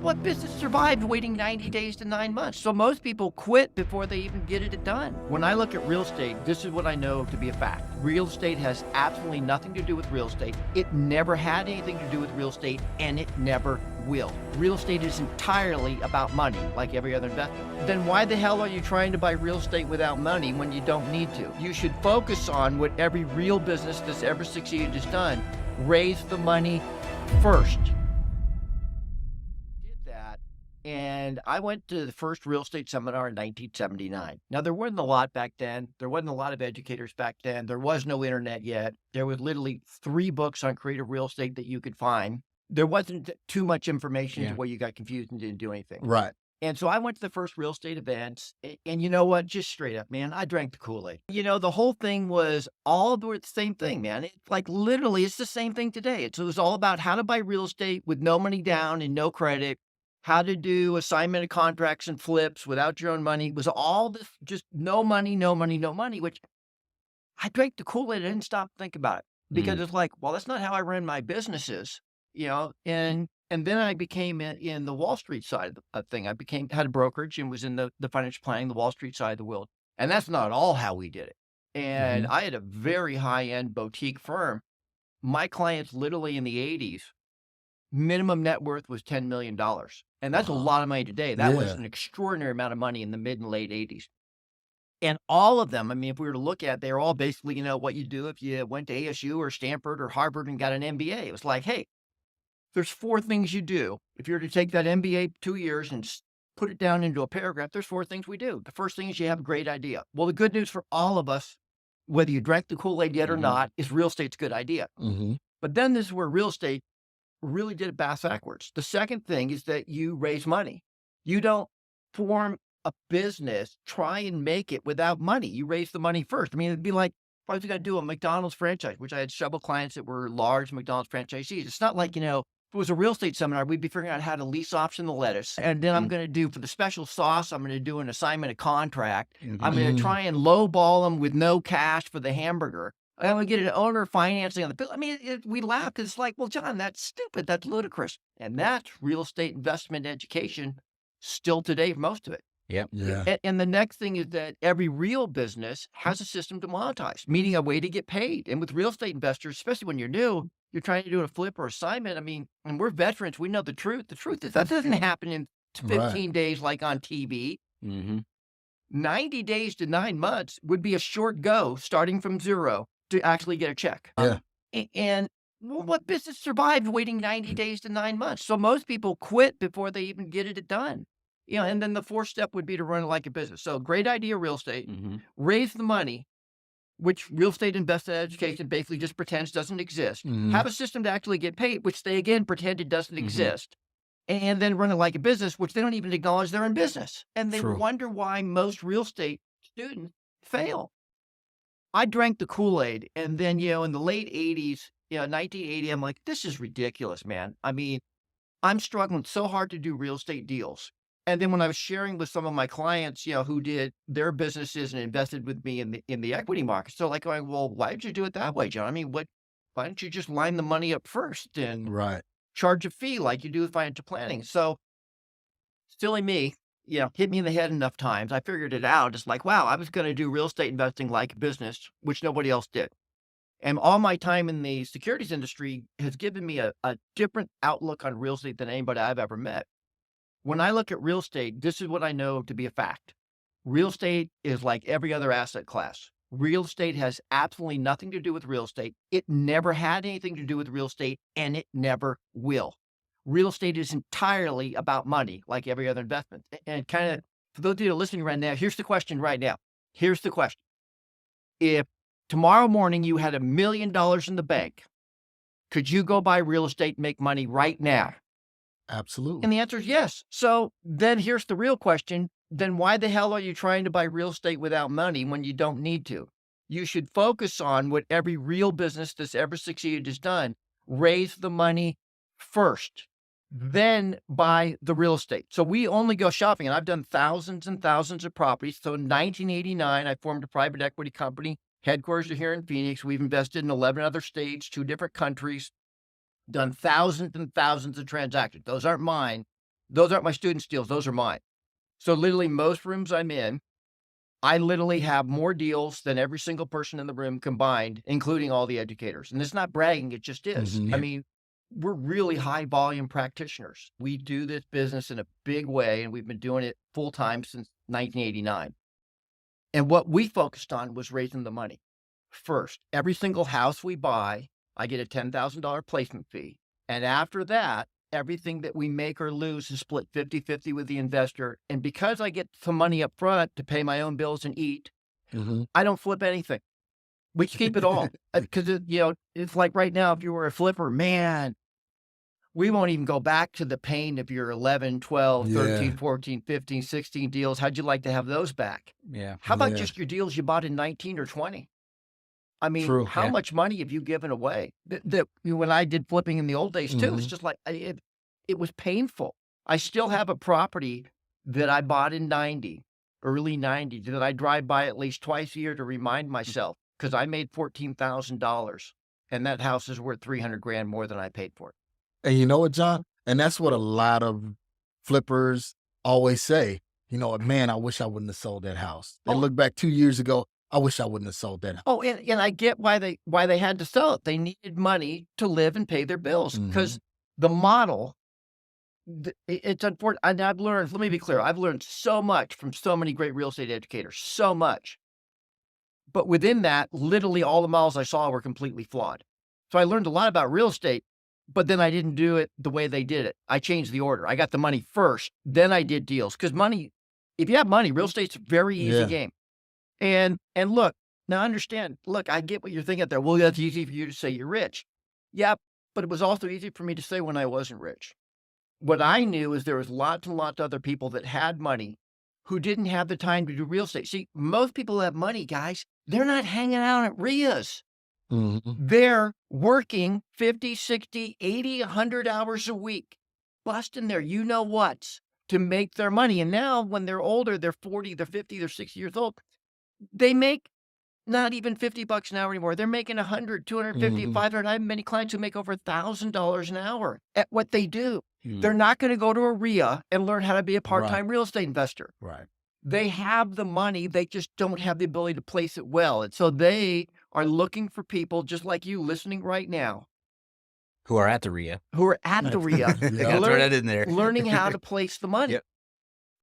what business survives waiting 90 days to 9 months? So most people quit before they even get it done. When I look at real estate, this is what I know to be a fact. Real estate has absolutely nothing to do with real estate. It never had anything to do with real estate, and it never will. Real estate is entirely about money, like every other investment. Then why the hell are you trying to buy real estate without money when you don't need to? You should focus on what every real business that's ever succeeded has done. Raise the money first. And I went to the first real estate seminar in 1979. Now, there wasn't a lot back then. There wasn't a lot of educators back then. There was no internet yet. There was literally 3 books on creative real estate that you could find. There wasn't too much information to where you got confused and didn't do anything. Right. And so I went to the first real estate events, and you know what? Just straight up, man, I drank the Kool-Aid. You know, the whole thing was all the same thing, man. It's like literally, it's the same thing today. It was all about how to buy real estate with no money down and no credit. How to do assignment of contracts and flips without your own money. It was all this, just no money, no money, no money, which I drank the Kool-Aid. I didn't stop to think about it because it's like, well, that's not how I run my businesses, you know? And then I became in the Wall Street side of the thing. I had a brokerage and was in the financial planning, the Wall Street side of the world. And that's not all how we did it. And I had a very high-end boutique firm. My clients literally in the 80s, minimum net worth was $10 million. And that's a lot of money today. That was an extraordinary amount of money in the mid and late 80s. And all of them, I mean, if we were to look at, they're all basically, you know, what you do if you went to ASU or Stanford or Harvard and got an MBA. It was like, hey, there's 4 things you do. If you were to take that MBA 2 years and put it down into a paragraph, there's 4 things we do. The first thing is you have a great idea. Well, the good news for all of us, whether you drank the Kool-Aid yet or not, is real estate's a good idea. But then this is where real estate really did it backwards. The second thing is that you raise money. You don't form a business, try and make it without money. You raise the money first. I mean, it'd be like, if I was going to do a McDonald's franchise, which I had several clients that were large McDonald's franchisees. It's not like, you know, if it was a real estate seminar, we'd be figuring out how to lease option the lettuce. And then I'm going to do, for the special sauce, I'm going to do an assignment of contract. I'm going to try and lowball them with no cash for the hamburger. I'm going to get an owner financing on the bill. I mean, we laugh because it's like, well, John, that's stupid. That's ludicrous. And that's real estate investment education still today, for most of it. Yeah. And the next thing is that every real business has a system to monetize, meaning a way to get paid. And with real estate investors, especially when you're new, you're trying to do a flip or assignment. I mean, and we're veterans. We know the truth. The truth is that doesn't happen in 15 days like on TV. 90 days to 9 months would be a short go starting from zero to actually get a check. And well, what business survives waiting 90 days to 9 months? So most people quit before they even get it done. You know, and then the 4th step would be to run it like a business. So great idea, real estate, raise the money, which real estate invested education basically just pretends doesn't exist. Have a system to actually get paid, which they again pretend it doesn't exist. And then run it like a business, which they don't even acknowledge they're in business. And they wonder why most real estate students fail. I drank the Kool-Aid, and then, you know, in the late 80s, you know, 1980, I'm like, this is ridiculous, man. I mean, I'm struggling so hard to do real estate deals. And then when I was sharing with some of my clients, you know, who did their businesses and invested with me in the equity markets, they're like going, well, why did you do it that way, John? I mean, why don't you just line the money up first and charge a fee like you do with financial planning? So silly me. You know, hit me in the head enough times. I figured it out. It's like, wow, I was going to do real estate investing like a business, which nobody else did. And all my time in the securities industry has given me a different outlook on real estate than anybody I've ever met. When I look at real estate, this is what I know to be a fact. Real estate is like every other asset class. Real estate has absolutely nothing to do with real estate. It never had anything to do with real estate, and it never will. Real estate is entirely about money, like every other investment. And kind of, for those of you listening right now, here's the question right now. Here's the question. If tomorrow morning you had $1 million in the bank, could you go buy real estate and make money right now? Absolutely. And the answer is yes. So then here's the real question. Then why the hell are you trying to buy real estate without money when you don't need to? You should focus on what every real business that's ever succeeded has done. Raise the money first. Then buy the real estate. So we only go shopping, and I've done thousands and thousands of properties. So in 1989, I formed a private equity company. Headquarters are here in Phoenix. We've invested in 11 other states, 2 different countries, done thousands and thousands of transactions. Those aren't mine. Those aren't my students' deals. Those are mine. So literally most rooms I'm in, I literally have more deals than every single person in the room combined, including all the educators. And it's not bragging, it just is. I Mhm. mean, we're really high volume practitioners. We do this business in a big way, and we've been doing it full time since 1989. And what we focused on was raising the money first. Every single house we buy, I get a $10,000 placement fee. And after that, everything that we make or lose is split 50-50 with the investor. And because I get some money up front to pay my own bills and eat, Mhm. I don't flip anything. We keep it all. Because, it's like right now, if you were a flipper, man, we won't even go back to the pain of your 11, 12, 13, Yeah. 14, 15, 16 deals. How'd you like to have those back? Yeah. How about Yeah. just your deals you bought in 19 or 20? I mean, True. how Yeah. much money have you given away? When I did flipping in the old days too, it's Mhm. just like it was painful. I still have a property that I bought in 90, early 90s, that I drive by at least twice a year to remind myself because I made $14,000 and that house is worth 300 grand more than I paid for it. And you know what, John? And that's what a lot of flippers always say. Man, I wish I wouldn't have sold that house. They Oh. look back 2 years ago, I wish I wouldn't have sold that house. Oh, and I get why they had to sell it. They needed money to live and pay their bills because the model, it's unfortunate. And I've learned, let me be clear, I've learned so much from so many great real estate educators, so much. But within that, literally all the models I saw were completely flawed. So I learned a lot about real estate, but then I didn't do it the way they did it. I changed the order. I got the money first, then I did deals. Because money, if you have money, real estate's a very easy Yeah. game. And look, now understand, look, I get what you're thinking there. Well, that's easy for you to say you're rich. Yeah, but it was also easy for me to say when I wasn't rich. What I knew is there was lots and lots of other people that had money who didn't have the time to do real estate. See, most people who have money, guys, they're not hanging out at RIAs. Mhm. They're working 50, 60, 80, 100 hours a week, busting their you-know-whats to make their money. And now when they're older, they're 40, they're 50, they're 60 years old, they make not even $50 an hour anymore. They're making 100, 250, Mhm. 500. I have many clients who make over $1,000 an hour at what they do. Mm. They're not going to go to a RIA and learn how to be a part-time real estate investor. Right. They have the money, they just don't have the ability to place it well. And so they are looking for people just like you listening right now Who are at the RIA. who are at the RIA, Yeah. I gotta throw that in there. learning how to place the money. Yep.